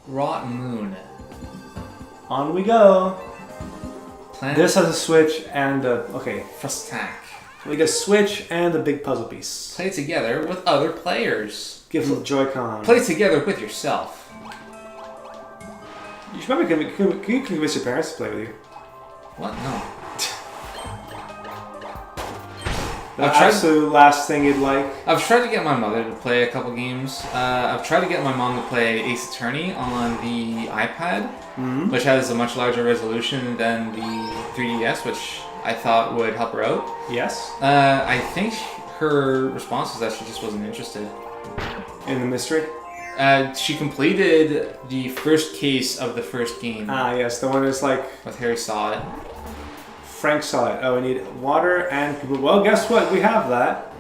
Rot Moon. On we go. Planet This has a switch and a... Okay. First attack. We get a switch and a big puzzle piece. Play together with other players. Give them the Joy-Con. Play together with yourself. You should probably can you convince your parents to play with you? What? No. The absolute last thing you'd like. I've tried to get my mother to play a couple games. I've tried to get my mom to play Ace Attorney on the iPad, which has a much larger resolution than the 3DS, which I thought would help her out. Yes. I think her response was that she just wasn't interested. In the mystery? She completed the first case of the first game. Ah, yes, the one that's like... With Harry Saw It. Frank Saw It. Oh, we need water and... Well, guess what? We have that.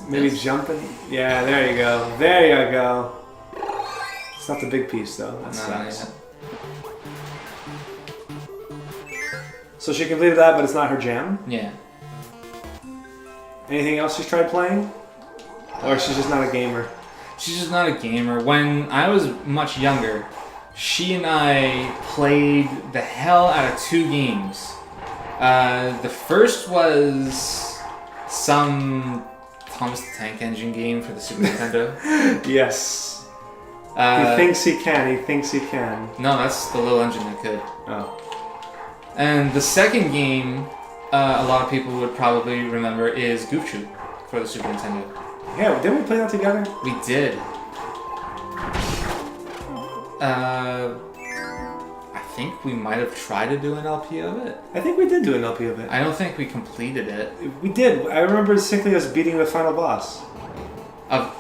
Maybe this. jumping? Yeah, there you go. There you go. It's not the big piece, though. That sucks. So she completed that, but it's not her jam? Yeah. Anything else she's tried playing? Or she's just not a gamer? She's just not a gamer. When I was much younger, she and I played the hell out of 2 games. The first was some Thomas the Tank Engine game for the Super Nintendo. Yes. He thinks he can. He thinks he can. No, that's the little engine that could. Oh. And the second game, a lot of people would probably remember, is Goof Troop for the Super Nintendo. Yeah, didn't we play that together? We did. I think we might have tried to do an LP of it. I think we did do an LP of it. I don't think we completed it. We did. I remember distinctly us beating the final boss.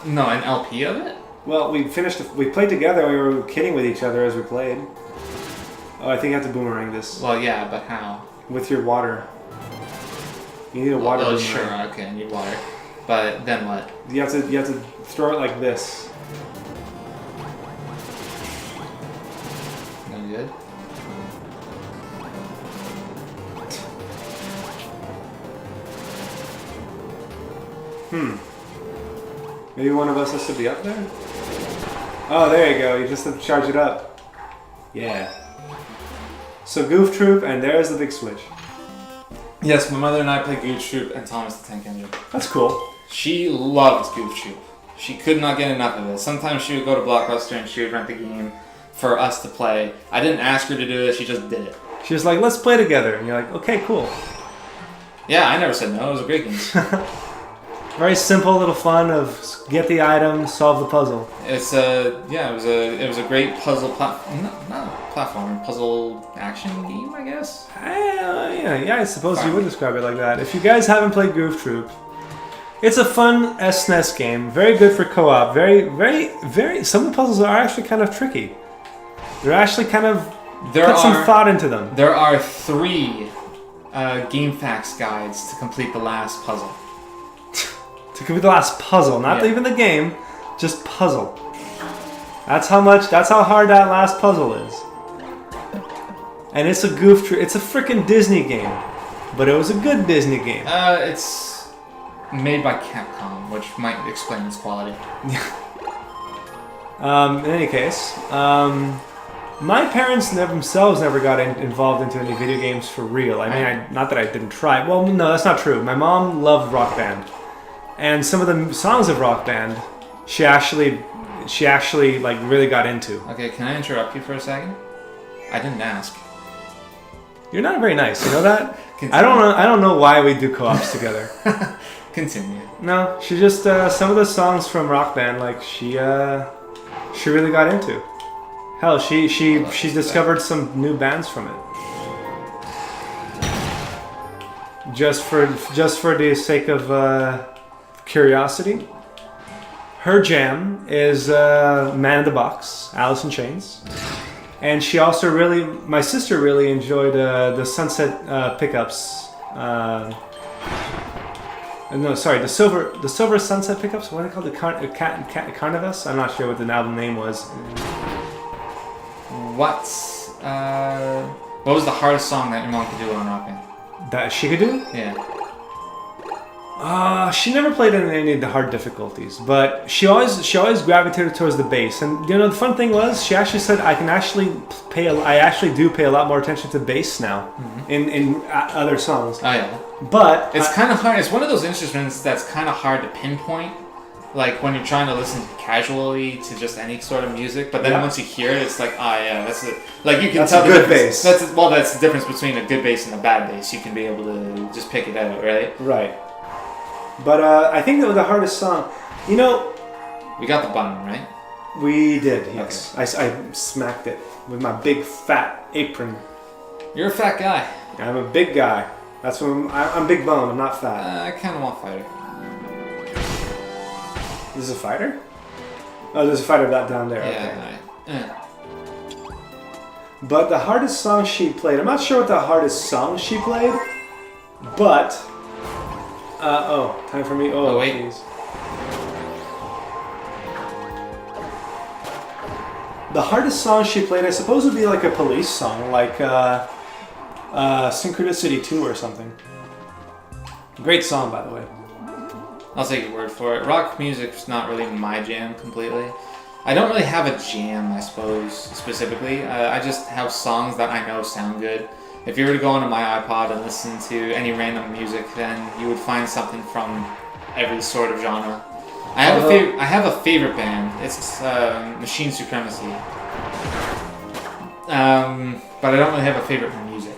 No, an LP of it? Well, we played together. We were kidding with each other as we played. Oh, I think I have to boomerang this. Well, yeah, but how? With your water. You need a water boomerang. Sure, okay, I need water. But then what? You have to throw it like this. No good? Maybe one of us has to be up there? Oh, there you go. You just have to charge it up. Yeah. So Goof Troop, and there's the big switch. Yes, my mother and I played Goof Troop and Thomas the Tank Engine. That's cool. She loved Goof Troop. She could not get enough of it. Sometimes she would go to Blockbuster and she would rent the game for us to play. I didn't ask her to do it, she just did it. She was like, let's play together. And you're like, okay, cool. Yeah, I never said no. It was a great game. Very simple little fun of get the item, solve the puzzle. It was a great puzzle not a platform, puzzle action game, I guess. Yeah, I suppose you would describe it like that. If you guys haven't played Goof Troop, it's a fun SNES game. Very good for co-op. Very. Some of the puzzles are actually kind of tricky. They're actually kind of put some thought into them. There are 3 game facts guides to complete the last puzzle. To complete the last puzzle, not even the game, just puzzle. That's how hard that last puzzle is. And it's a Goof Troop. It's a freaking Disney game, but it was a good Disney game. It's made by Capcom, which might explain its quality. In any case, my parents themselves never got involved into any video games for real. I mean, not that I didn't try. Well, no, that's not true. My mom loved Rock Band. And some of the songs of Rock Band, she actually like really got into. Okay, can I interrupt you for a second? I didn't ask. You're not very nice. You know that? Continue. I don't know why we do co-ops together. Continue. No, she just some of the songs from Rock Band, like she really got into. Hell, she discovered some new bands from it. Just for the sake of curiosity, her jam is Man in the Box, Alice in Chains, and she also my sister really enjoyed the Sunset Pickups. No, sorry, the Silver Sunset Pickups. What are they called? The Carnivus? I'm not sure what the album name was. What was the hardest song that your mom could do on Rock Band? That she could do? Yeah. She never played in any of the hard difficulties, but she always gravitated towards the bass. And you know, the fun thing was, she actually said I actually do pay a lot more attention to bass now in other songs. Oh yeah. But It's kind of hard. It's one of those instruments that's kind of hard to pinpoint. Like when you're trying to listen casually to just any sort of music, but then once you hear it, it's like, yeah, that's it. Like you can tell a good bass. That's the difference between a good bass and a bad bass. You can be able to just pick it out, right? Right. But I think that was the hardest song. You know, we got the button right. We did. Yes, okay. I smacked it with my big fat apron. You're a fat guy. I'm a big guy. That's what I'm big bone. I'm not fat. I kind of want fighter. This is a fighter? Oh, there's a fighter down there. Yeah. Okay. But the hardest song she played, I'm not sure what the hardest song she played, but time for me. Oh wait. Geez. The hardest song she played, I suppose, would be like a police song, like Synchronicity 2 or something. Great song, by the way. I'll take your word for it. Rock music's not really my jam completely. I don't really have a jam, I suppose, specifically. I just have songs that I know sound good. If you were to go onto my iPod and listen to any random music, then you would find something from every sort of genre. I have a favorite band. It's Machine Supremacy. But I don't really have a favorite music.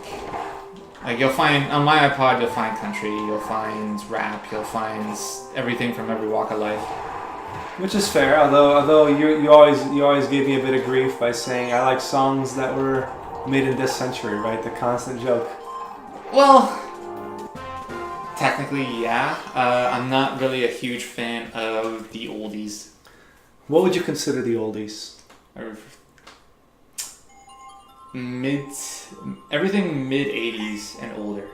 Like you'll find on my iPod, you'll find country, you'll find rap, you'll find everything from every walk of life. Which is fair, although you always gave me a bit of grief by saying I like songs that were made in this century, right? The constant joke. Well, technically, yeah. I'm not really a huge fan of the oldies. What would you consider the oldies? Everything mid 80s and older.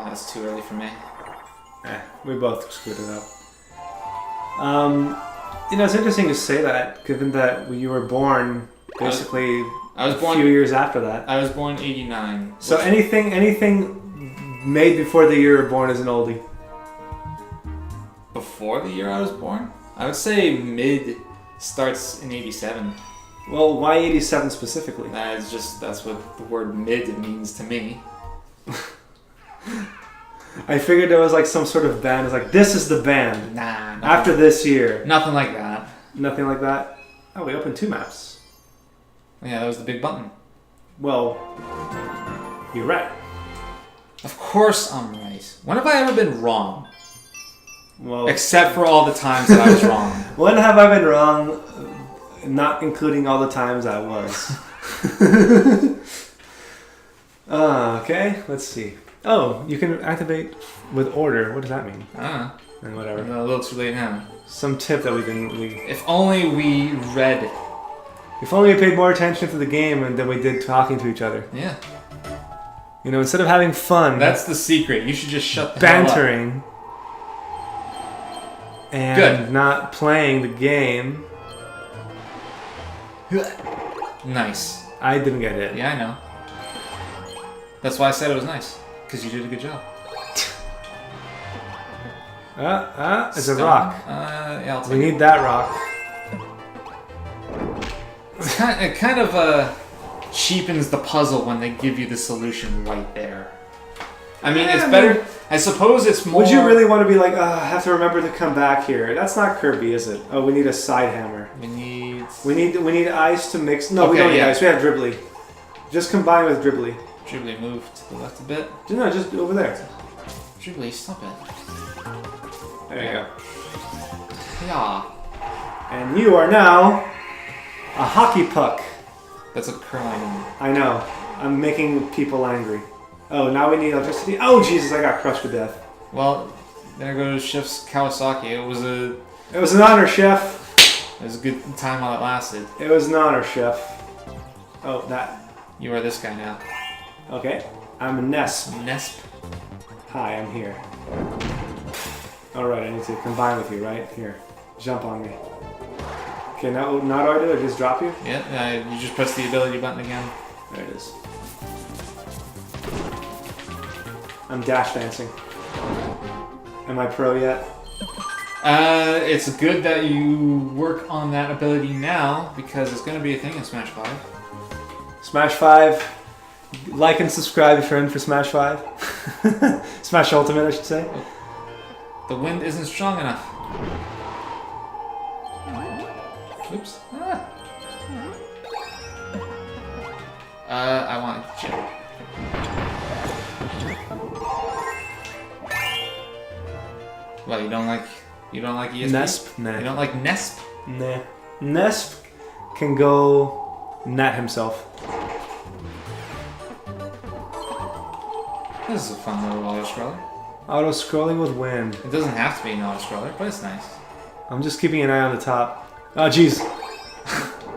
That's too early for me. We both screwed it up. It's interesting to say that, given that you were born basically a few years after that. I was born 89. So anything made before the year you were born is an oldie. Before the year I was born? I would say mid starts in 87. Well, why 87 specifically? That's what the word mid means to me. I figured there was like some sort of band. It's like, this is the band. Nah. After this year. Nothing like that. Nothing like that? Oh, we opened 2 maps. Yeah, that was the big button. Well, you're right. Of course I'm right. When have I ever been wrong? Well, except for all the times that I was wrong. When have I been wrong? Not including all the times I was. Okay, let's see. Oh, you can activate with order. What does that mean? And whatever. A little too late now. Some tip that we... If only we read. If only we paid more attention to the game than we did talking to each other. Yeah. Instead of having fun... That's the secret. You should just shut the bantering. Hell up. And not playing the game. Nice. I didn't get hit. Yeah, I know. That's why I said it was nice. Because you did a good job. It's a rock. Yeah, I'll take we need that rock. It kind of cheapens the puzzle when they give you the solution right there. I mean, it's better. I suppose it's more... Would you really want to be like, I have to remember to come back here? That's not Kirby, is it? Oh, we need a side hammer. We need ice to mix... No, okay, we don't need ice. We have Dribbly. Just combine with Dribbly. Dribbly, move to the left a bit. No, just over there. Dribbly, stop it. There you go. Yeah. And you are now a hockey puck. That's a curling. I know. I'm making people angry. Oh, now we need electricity. Oh, Jesus, I got crushed to death. Well, there goes Chef's Kawasaki. It was an honor, Chef. It was a good time while it lasted. It was an honor, Chef. Oh, that. You are this guy now. Okay. I'm a Nesp. Nesp. Hi, I'm here. Alright, I need to combine with you, right? Here. Jump on me. Okay, now do I do it? Just drop you? Yeah, you just press the ability button again. There it is. I'm dash dancing. Am I pro yet? It's good that you work on that ability now because it's going to be a thing in Smash 5. Smash 5. Like and subscribe if you're in for Smash 5. Smash Ultimate, I should say. The wind isn't strong enough. Oops. Ah. I want Jim. What, you don't like ESP? Nesp? Nah. You don't like Nesp? Nah. Nesp can go nat himself. This is a fun little auto-scroller. Auto-scrolling with wind. It doesn't have to be an auto-scroller, but it's nice. I'm just keeping an eye on the top. Oh, jeez.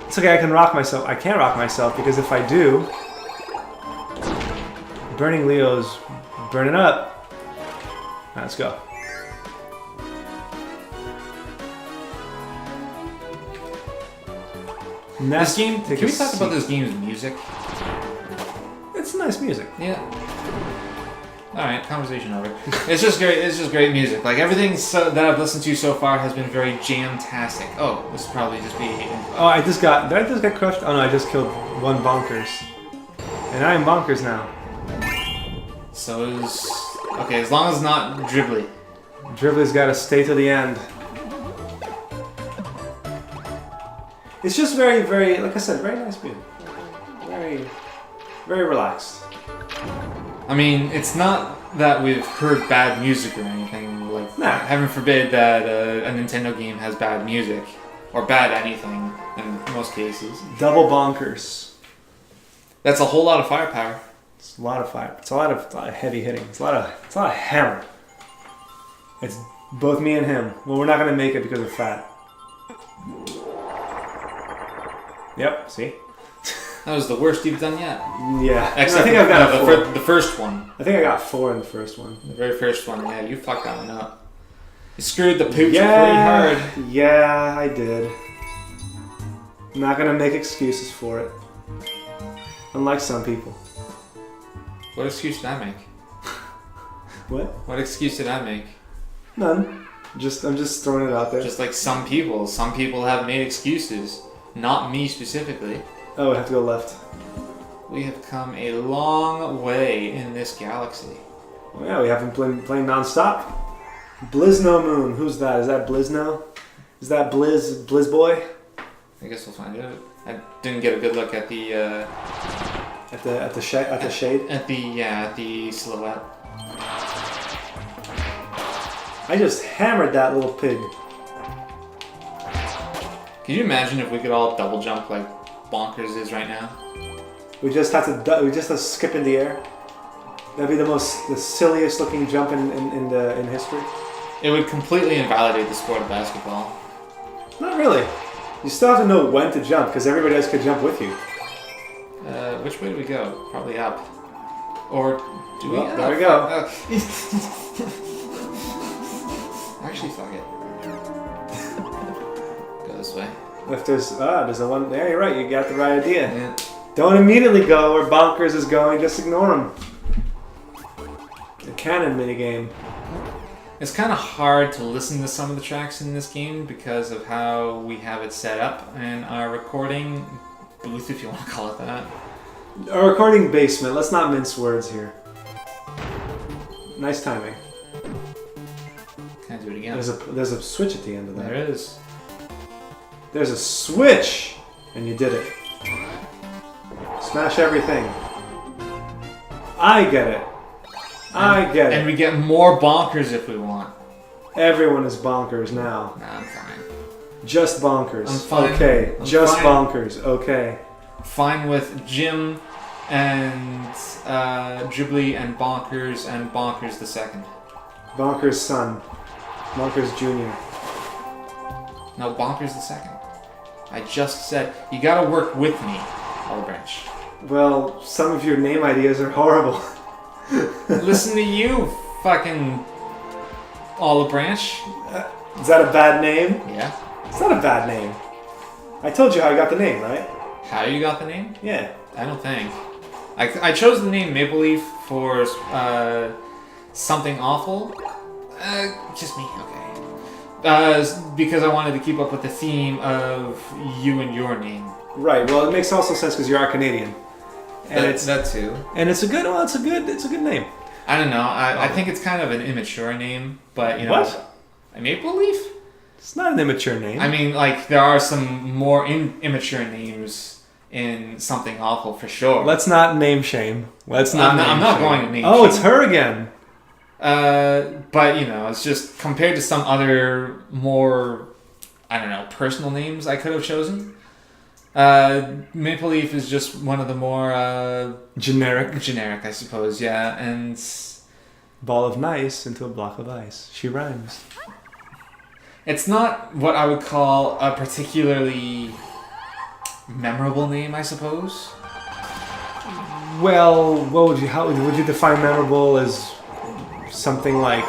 It's okay, I can rock myself. I can't rock myself because if I do... Burning Leo's burning up. Right, let's go. This game, can we talk about this game's music? It's nice music. Yeah. Alright, conversation over. It's just great music. Like everything that I've listened to so far has been very jam-tastic. Oh, this will probably just be... Oh, did I just get crushed? Oh no, I just killed one Bonkers. And I am Bonkers now. So is... Okay, as long as it's not Dribbly. Dribbly's gotta stay to the end. It's just very, very, like I said, very nice music. Very, very relaxed. I mean, it's not that we've heard bad music or anything. Like, nah. Heaven forbid that a Nintendo game has bad music. Or bad anything, in most cases. Double Bonkers. That's a whole lot of firepower. It's a lot of fire. It's a lot of heavy hitting. It's a lot of hammer. It's both me and him. Well, we're not gonna make it because we're fat. Yep. See. That was the worst you've done yet. Yeah. Except I think I've got the first one. I think I got 4 in the first one. The very first one. Yeah, you fucked that one up. You screwed the pooch pretty hard. Yeah, I did. I'm not gonna make excuses for it. Unlike some people. What excuse did I make? What? What excuse did I make? None. I'm just throwing it out there. Just like some people. Some people have made excuses. Not me specifically. Oh, we have to go left. We have come a long way in this galaxy. Well, yeah, we haven't been playing non-stop. Blizno Moon. Who's that? Is that Blizno? Is that Blizz Boy? I guess we'll find out. I didn't get a good look at the shade. At the silhouette. I just hammered that little pig. Can you imagine if we could all double jump like Bonkers is right now? We just have to skip in the air. That'd be the silliest looking jump in history. It would completely invalidate the sport of basketball. Not really. You still have to know when to jump because everybody else could jump with you. Which way do we go? Probably up. Or do we? Well, there we go. Actually, fuck it. Go this way. If there's a one there, you're right. You got the right idea. Yeah. Don't immediately go where Bonkers is going. Just ignore him. The cannon minigame. It's kind of hard to listen to some of the tracks in this game because of how we have it set up in our recording booth, if you want to call it that. A recording basement. Let's not mince words here. Nice timing. Can I do it again? There's a switch at the end of that. There is. There's a switch! And you did it. Smash everything. I get it. I get it. And we get more Bonkers if we want. Everyone is Bonkers now. Nah, I'm fine. Just Bonkers. I'm fine. Okay. I'm Just fine. Bonkers. Okay. Fine with Jim and Dribbly and Bonkers the second. Bonkers' son. Bonkers Jr. No, Bonkers the second. I just said, you gotta work with me, Olive Branch. Well, some of your name ideas are horrible. Listen to you, fucking Olive Branch. Is that a bad name? Yeah. It's not a bad name. I told you how I got the name, right? How you got the name? Yeah. I don't think. I chose the name Maple Leaf for something awful. Just me. Okay. Because I wanted to keep up with the theme of you and your name. Right. Well, it makes also sense because you are Canadian, and that too. And it's a good. Well, it's a good name. I don't know. I think it's kind of an immature name, but you know. What? A Maple Leaf? It's not an immature name. I mean, like there are some more immature names in Something Awful for sure. Let's not name shame. I'm not going to name. Oh, shame. It's her again. But you know, it's just compared to some other more, I don't know, personal names I could have chosen. Maple Leaf is just one of the more generic, I suppose. Yeah, and ball of nice into a block of ice. She rhymes. It's not what I would call a particularly memorable name, I suppose. Well, how would you define memorable as? Something like,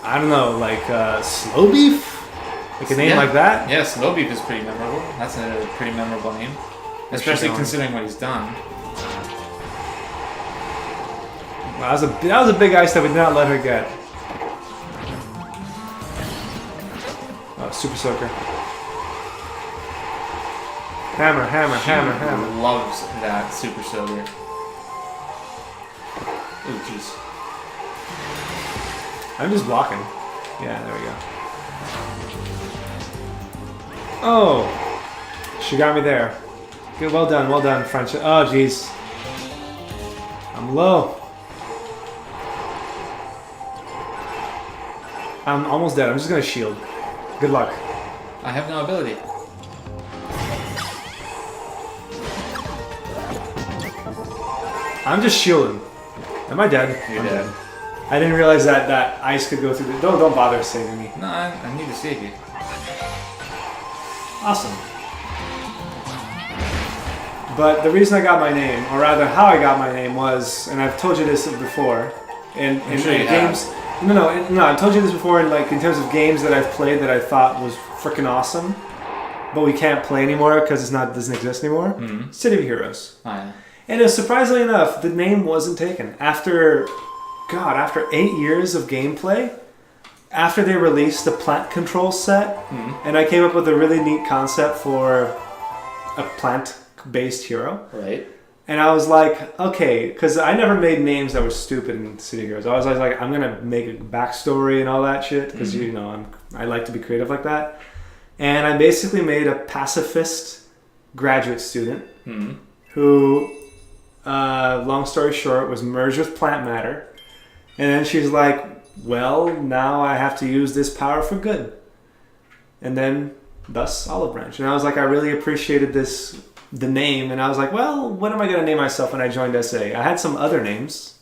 I don't know, like Slow Beef? Like a name like that? Yeah, Slow Beef is pretty memorable. That's a pretty memorable name. Especially considering what he's done. Well, that was a big ice that we did not let her get. Oh, Super Soaker. Hammer. Loves that Super Soaker. Oh, jeez. I'm just blocking. Yeah, there we go. Oh! She got me there. Good, well done, French. Oh, jeez. I'm low. I'm almost dead. I'm just gonna shield. Good luck. I have no ability. I'm just shielding. Am I dead? You're dead. I didn't realize that ice could go through the... Don't bother saving me. No, I need to save you. Awesome. But the reason I got my name, or rather how I got my name was, and I've told you this before, in games... No, I've told you this before in terms of games that I've played that I thought was freaking awesome, but we can't play anymore because doesn't exist anymore. Mm-hmm. City of Heroes. Oh, yeah. And surprisingly enough, the name wasn't taken. After 8 years of gameplay, after they released the plant control set, and I came up with a really neat concept for a plant-based hero. Right. And I was like, okay, because I never made names that were stupid in City Heroes. I was like, I'm going to make a backstory and all that shit, because, I like to be creative like that. And I basically made a pacifist graduate student who... long story short, was merged with plant matter. And then she's like, well, now I have to use this power for good. And then, thus, Olive Branch. And I was like, I really appreciated the name. And I was like, well, what am I going to name myself when I joined SA? I had some other names.